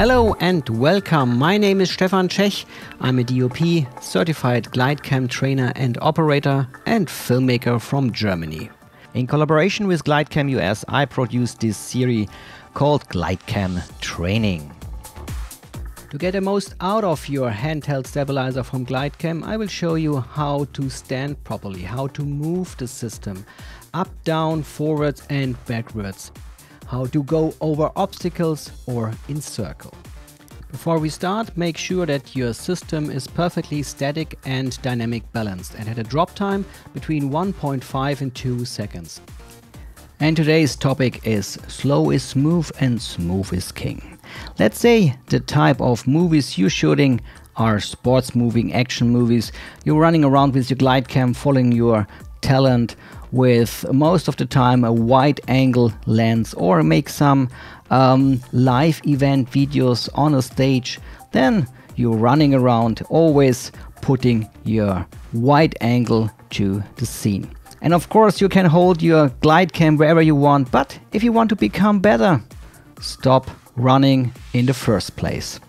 Hello and welcome. My name is Stefan. I'm a DOP, certified Glidecam trainer and operator and filmmaker from Germany. In collaboration with Glidecam US, I produced this series called Glidecam Training. To get the most out of your handheld stabilizer from Glidecam, I will show you how to stand properly, how to move the system up, down, forwards and backwards, how to go over obstacles or in circle. Before we start, make sure that your system is perfectly static and dynamic balanced and at a drop time between 1.5 and 2 seconds. And today's topic is slow is smooth and smooth is king. Let's say the type of movies you're shooting are sports moving, action movies. You're running around with your Glidecam, following your talent with most of the time a wide angle lens, or make some live event videos on a stage. Then you're running around, always putting your wide angle to the scene. And of course you can hold your Glidecam wherever you want, but if you want to become better, stop running in the first place.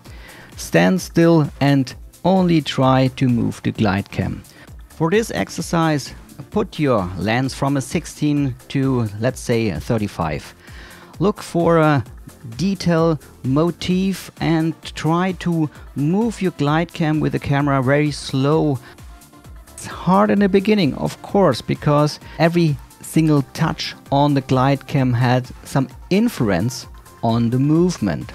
Stand still and only try to move the Glidecam. For this exercise, put your lens from a 16 to, let's say, a 35. Look for a detail motif and try to move your Glidecam with the camera very slow. It's hard in the beginning, of course, because every single touch on the Glidecam had some influence on the movement.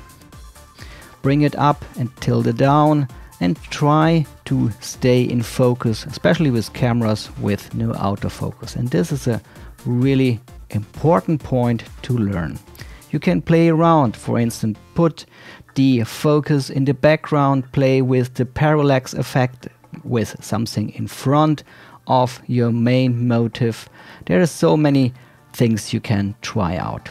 Bring it up and tilt it down and try to stay in focus, especially with cameras with no autofocus. And this is a really important point to learn. You can play around, for instance, put the focus in the background, play with the parallax effect with something in front of your main motive. There are so many things you can try out.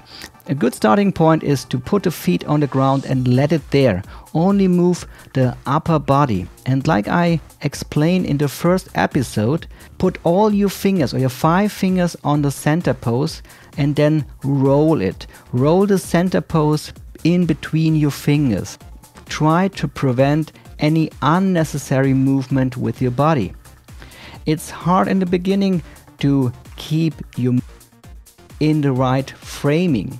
A good starting point is to put the feet on the ground and let it there. Only move the upper body. And like I explained in the first episode, put all your fingers or your 5 fingers on the center pose and then roll it. Roll the center pose in between your fingers. Try to prevent any unnecessary movement with your body. It's hard in the beginning to keep you in the right framing.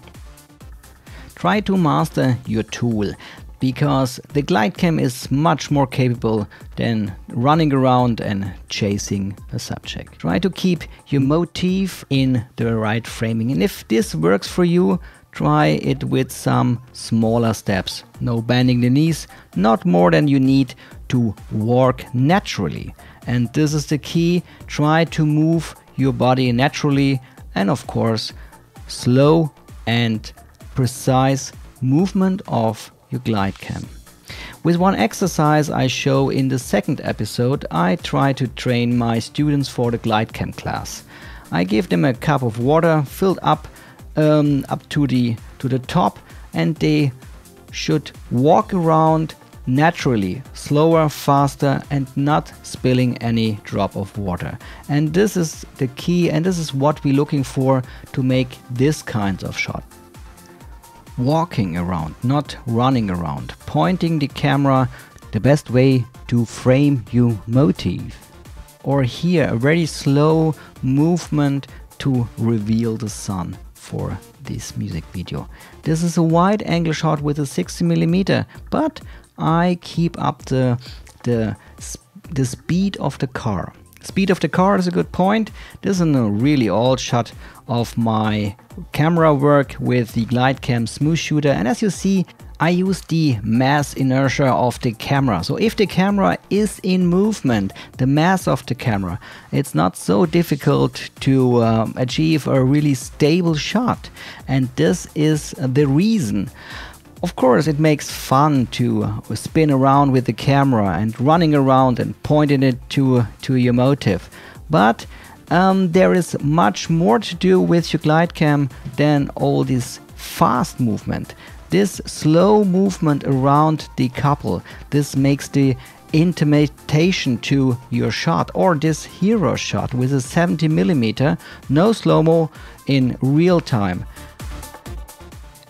Try to master your tool, because the Glidecam is much more capable than running around and chasing a subject. Try to keep your motif in the right framing, and if this works for you, try it with some smaller steps. No bending the knees, not more than you need to walk naturally. And this is the key. Try to move your body naturally, and of course slow and precise movement of your Glidecam. With one exercise I show in the second episode, I try to train my students for the Glidecam class. I give them a cup of water filled up to the top, and they should walk around naturally, slower, faster, and not spilling any drop of water. And this is the key, and this is what we're looking for to make this kind of shot. Walking around, not running around. Pointing the camera, the best way to frame your motif. Or here, a very slow movement to reveal the sun for this music video. This is a wide angle shot with a 60mm, but I keep up the speed of the car. Speed of the car is a good point. This is a really old shot of my camera work with the Glidecam Smooth Shooter, and as you see, I use the mass inertia of the camera. So if the camera is in movement, the mass of the camera, it's not so difficult to achieve a really stable shot. And this is the reason. Of course, it makes fun to spin around with the camera and running around and pointing it to your motive. But there is much more to do with your Glidecam than all this fast movement. This slow movement around the couple, this makes the intimation to your shot, or this hero shot with a 70mm, no slow-mo in real time.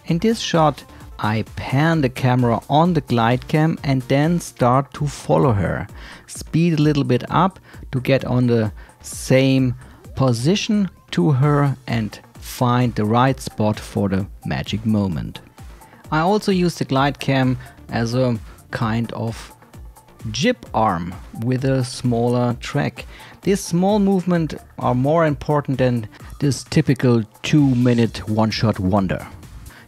In this shot I pan the camera on the Glidecam and then start to follow her. Speed a little bit up to get on the same position to her and find the right spot for the magic moment. I also use the Glidecam as a kind of jib arm with a smaller track. This small movement are more important than this typical 2-minute one-shot wonder.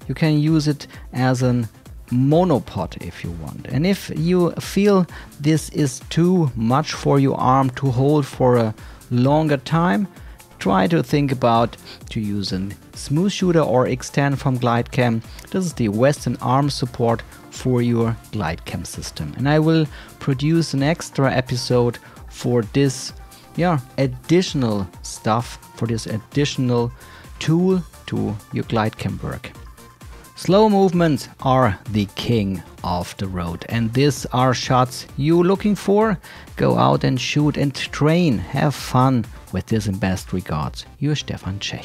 You can use it as a monopod if you want. And if you feel this is too much for your arm to hold for a longer time, try to think about to use a smooth shooter or extend from Glidecam. This is the Western arm support for your Glidecam system. And I will produce an extra episode for this additional stuff, for this additional tool to your Glidecam work. Slow movements are the king of the road, and these are shots you looking for. Go out and shoot and train. Have fun with this. In best regards, your Stefan Czech.